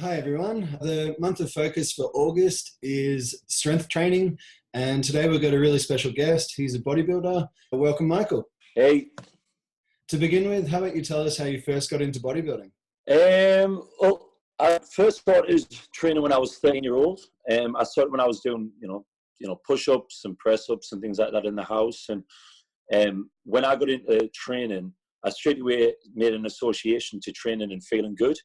Hi everyone. The month of focus for August is strength training, and today we've got a really special guest. He's a bodybuilder. Welcome, Michael. Hey. To begin with, how about you tell us how you first got into bodybuilding? Well, I first started training when I was 13-year-old. I started when I was doing, push-ups and press-ups and things like that in the house. And when I got into training, I straight away made an association to training and feeling good.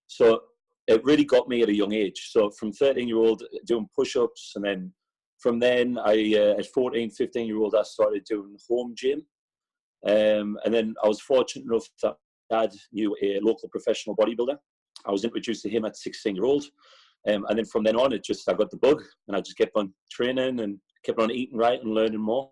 So it really got me at a young age. So from 13-year-old doing push-ups, and then from then at 14, 15-year-old, I started doing home gym. And then I was fortunate enough that Dad knew a local professional bodybuilder. I was introduced to him at 16-year-old. And then from then on, I got the bug, and I just kept on training and kept on eating right and learning more.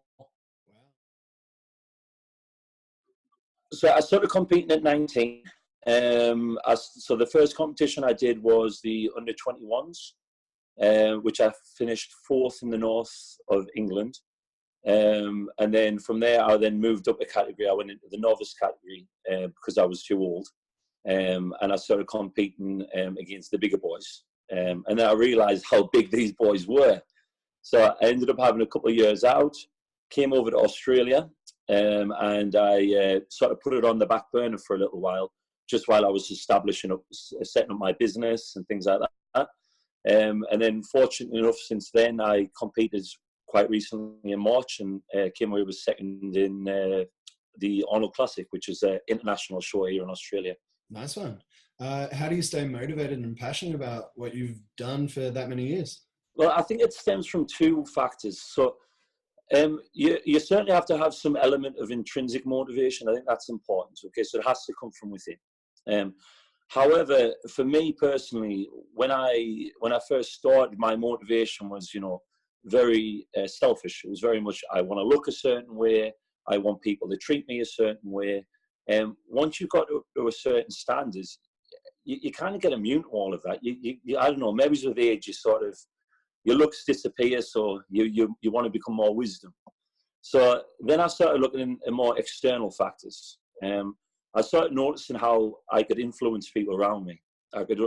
So I started competing at 19. So the first competition I did was the under 21s, which I finished 4th in the north of England. And then from there, I then moved up a category. I went into the novice category because I was too old. And I started competing against the bigger boys. And then I realized how big these boys were. So I ended up having a couple of years out, came over to Australia, and I sort of put it on the back burner for a little while, just while I was setting up my business and things like that. And then fortunately enough, since then, I competed quite recently in March and came away with second in the Arnold Classic, which is an international show here in Australia. Nice one. How do you stay motivated and passionate about what you've done for that many years? Well, I think it stems from two factors. So you certainly have to have some element of intrinsic motivation. I think that's important. Okay, so it has to come from within. However, for me personally, when I first started, my motivation was, very selfish. It was very much, I want to look a certain way. I want people to treat me a certain way. And once you've got to a certain standards, you kind of get immune to all of that. I don't know, maybe with age, your looks disappear, so you want to become more wisdom. So then I started looking at more external factors. I started noticing how I could influence people around me. I could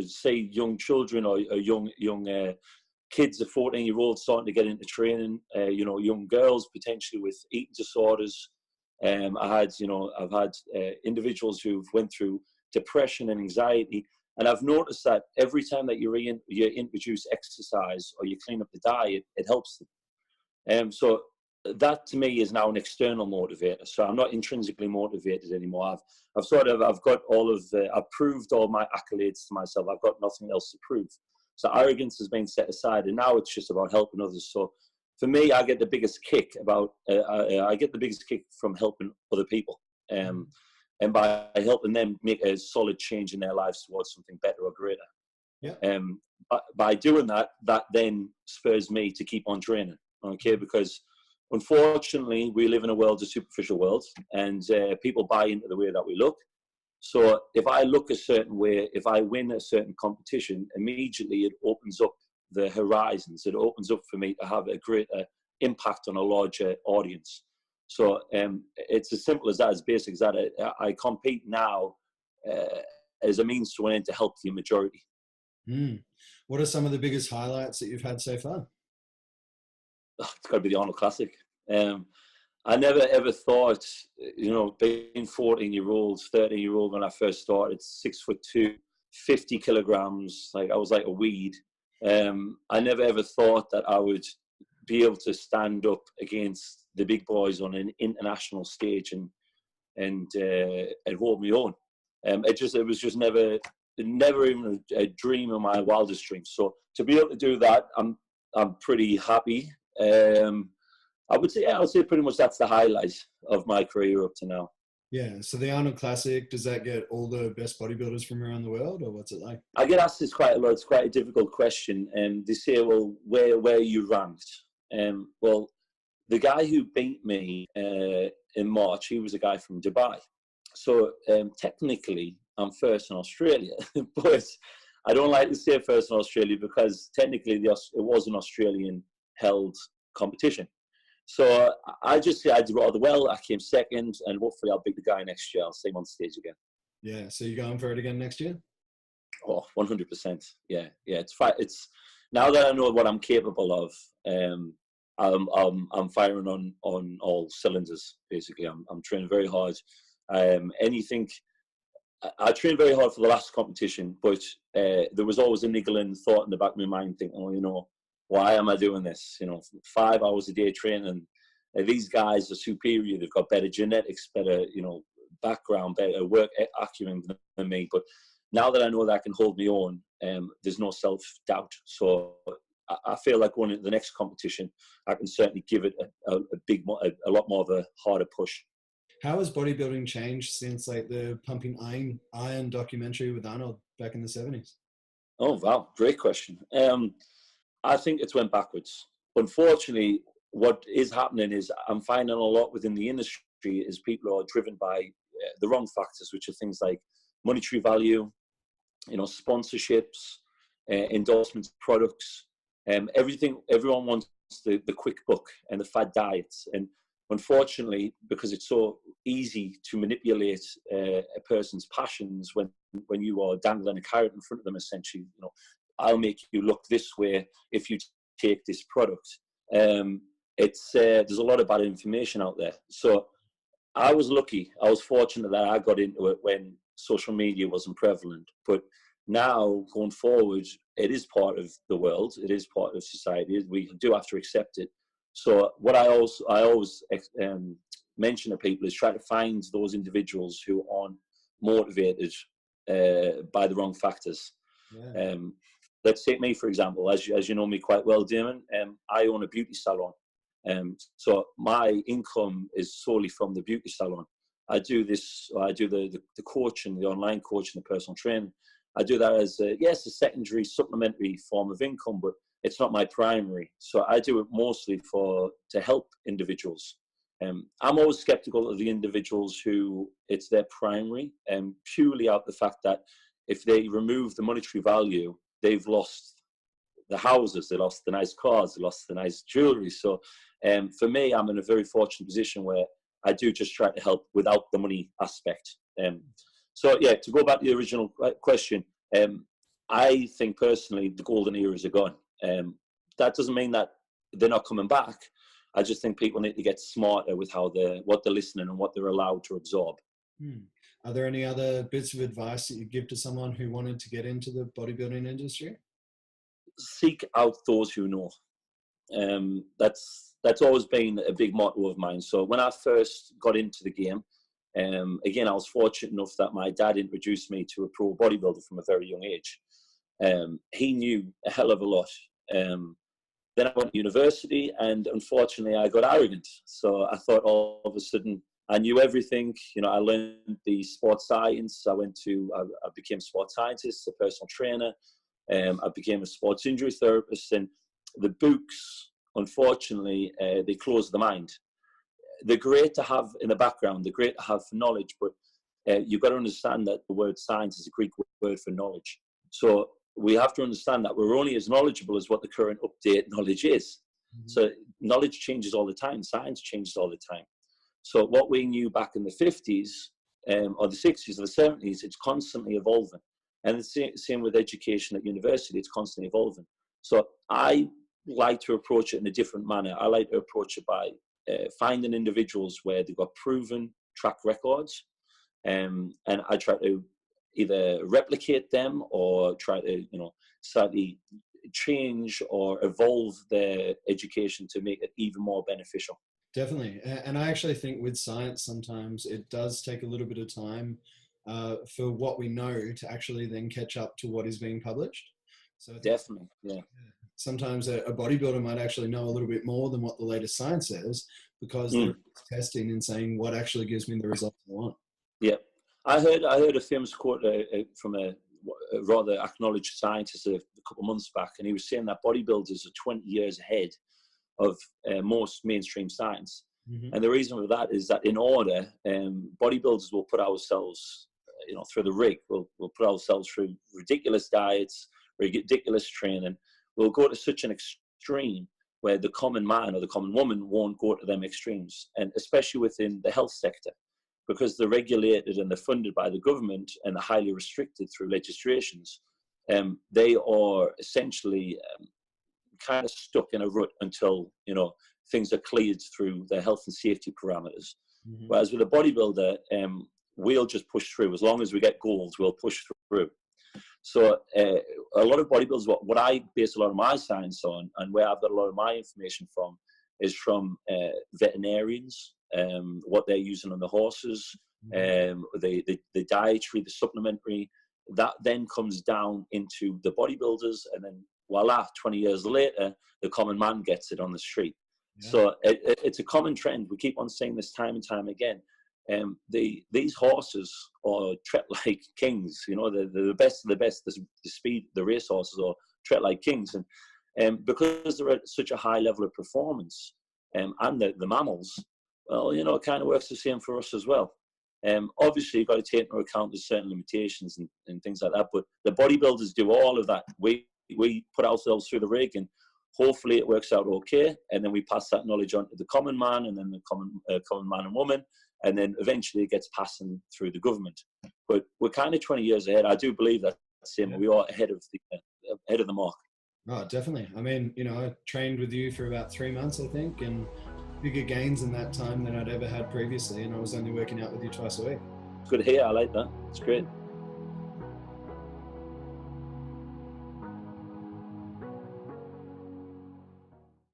say young children or young kids of 14-year-olds starting to get into training, young girls potentially with eating disorders. I've had individuals who've went through depression and anxiety, and I've noticed that every time that you introduce exercise or you clean up the diet, it helps them. So that to me is now an external motivator. So I'm not intrinsically motivated anymore. I've proved all my accolades to myself. I've got nothing else to prove. So arrogance has been set aside, and now it's just about helping others. So for me, I get the biggest kick from helping other people, and by helping them make a solid change in their lives towards something better or greater. Yeah. By doing that then spurs me to keep on training. Okay, because unfortunately, we live in a world of superficial worlds, and people buy into the way that we look. So if I look a certain way, if I win a certain competition, immediately it opens up the horizons. It opens up for me to have a greater impact on a larger audience. So it's as simple as that, as basic as that. I compete now as a means to an end to help the majority. What are some of the biggest highlights that you've had so far? It's got to be the Arnold Classic. I never ever thought, being 14-year-old, 13-year-old when I first started, 6'2", 50 kilograms, like I was like a weed. I never ever thought that I would be able to stand up against the big boys on an international stage and hold my own. It was just never even a dream of my wildest dreams. So to be able to do that, I'm pretty happy. I would say pretty much that's the highlight of my career up to now. Yeah. So the Arnold Classic, does that get all the best bodybuilders from around the world, or what's it like? I get asked this quite a lot. It's quite a difficult question. They say, well, where are you ranked? Well, the guy who beat me in March, he was a guy from Dubai. So technically, I'm first in Australia, but I don't like to say first in Australia because technically it was an Australian-held competition. So I just say I did rather well. I came second, and hopefully I'll beat the guy next year. I'll see him on stage again. Yeah. So you're going for it again next year? Oh, 100%. Yeah, yeah. It's now that I know what I'm capable of. I'm firing on all cylinders. Basically, I'm training very hard. Anything. I trained very hard for the last competition, but there was always a niggling thought in the back of my mind, thinking, "Oh, why am I doing this? 5 hours a day training. These guys are superior. They've got better genetics, better, background, better work acumen than me." But now that I know that I can hold my own, there's no self-doubt. So I feel like going into the next competition, I can certainly give it a lot more of a harder push. How has bodybuilding changed since like the Pumping Iron documentary with Arnold back in the 70s? Oh, wow. Great question. I think it's went backwards. Unfortunately, what is happening is I'm finding a lot within the industry is people are driven by the wrong factors, which are things like monetary value, sponsorships, endorsements, products, everyone wants the quick buck and the fad diets. And unfortunately, because it's so easy to manipulate a person's passions when you are dangling a carrot in front of them, essentially, I'll make you look this way if you take this product. There's a lot of bad information out there. So I was lucky. I was fortunate that I got into it when social media wasn't prevalent. But now, going forward, it is part of the world. It is part of society. We do have to accept it. So what I always mention to people is try to find those individuals who aren't motivated by the wrong factors. Yeah. Let's take me, for example. As you know me quite well, Damon, I own a beauty salon. So my income is solely from the beauty salon. I do the coaching, the online coaching, the personal training. I do that as a secondary, supplementary form of income, but it's not my primary. So I do it mostly to help individuals. I'm always skeptical of the individuals who it's their primary, purely out the fact that if they remove the monetary value, they've lost the houses, they lost the nice cars, they lost the nice jewelry. So for me, I'm in a very fortunate position where I do just try to help without the money aspect. So yeah, to go back to the original question, I think personally the golden eras are gone. That doesn't mean that they're not coming back. I just think people need to get smarter with what they're listening and what they're allowed to absorb. Are there any other bits of advice that you give to someone who wanted to get into the bodybuilding industry? Seek out those who know. That's always been a big motto of mine. So when I first got into the game, again, I was fortunate enough that my dad introduced me to a pro bodybuilder from a very young age. He knew a hell of a lot. Then I went to university, and unfortunately, I got arrogant. So I thought all of a sudden I knew everything. I learned the sports science. I became a sports scientist, a personal trainer. I became a sports injury therapist, and the books, unfortunately, they close the mind. They're great to have in the background. They're great to have for knowledge, but you've got to understand that the word science is a Greek word for knowledge. So we have to understand that we're only as knowledgeable as what the current update knowledge is. Mm-hmm. So knowledge changes all the time. Science changes all the time. So what we knew back in the 50s or the 60s or the 70s, it's constantly evolving. And the same with education at university, it's constantly evolving. So I like to approach it in a different manner. I like to approach it by finding individuals where they've got proven track records, and I try to either replicate them or try to, slightly change or evolve their education to make it even more beneficial. Definitely. And I actually think with science, sometimes it does take a little bit of time for what we know to actually then catch up to what is being published. So definitely, yeah. Sometimes a bodybuilder might actually know a little bit more than what the latest science says because they're testing and saying what actually gives me the results I want. Yeah. I heard a famous quote from a rather acknowledged scientist a couple of months back, and he was saying that bodybuilders are 20 years ahead of most mainstream science. Mm-hmm. And the reason for that is that in order, bodybuilders will put ourselves, through the rig. We'll put ourselves through ridiculous diets, ridiculous training. We'll go to such an extreme where the common man or the common woman won't go to them extremes, and especially within the health sector, because they're regulated and they're funded by the government and they're highly restricted through legislations. they are essentially kind of stuck in a rut until, you know, things are cleared through their health and safety parameters. Mm-hmm. Whereas with a bodybuilder, we'll just push through. As long as we get goals, we'll push through. So a lot of bodybuilders, what I base a lot of my science on, and where I've got a lot of my information from, is from veterinarians, what they're using on the horses, the dietary, the supplementary. That then comes down into the bodybuilders, and then voila, 20 years later, the common man gets it on the street. Yeah. So it's a common trend. We keep on saying this time and time again. These horses are tread like kings. You know, they're the best of the best. The speed, the race horses are tread like kings, and because they're at such a high level of performance, and the mammals, well, you know, it kind of works the same for us as well. Obviously, you've got to take into account there's certain limitations and things like that. But the bodybuilders do all of that. We put ourselves through the rig, and hopefully it works out okay. And then we pass that knowledge on to the common man, and then the common man and woman. And then eventually it gets passing through the government. But we're kind of 20 years ahead. I do believe that, Sim. Yeah. We are ahead of the mark. Oh, definitely. I mean, you know, I trained with you for about 3 months, I think, and bigger gains in that time than I'd ever had previously. And I was only working out with you twice a week. Good to hear. I like that. It's great.